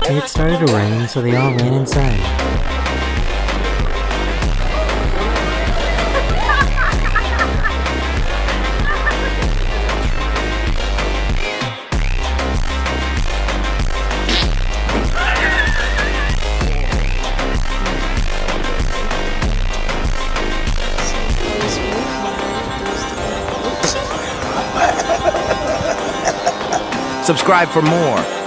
It started to rain, so they all ran inside. Subscribe for more.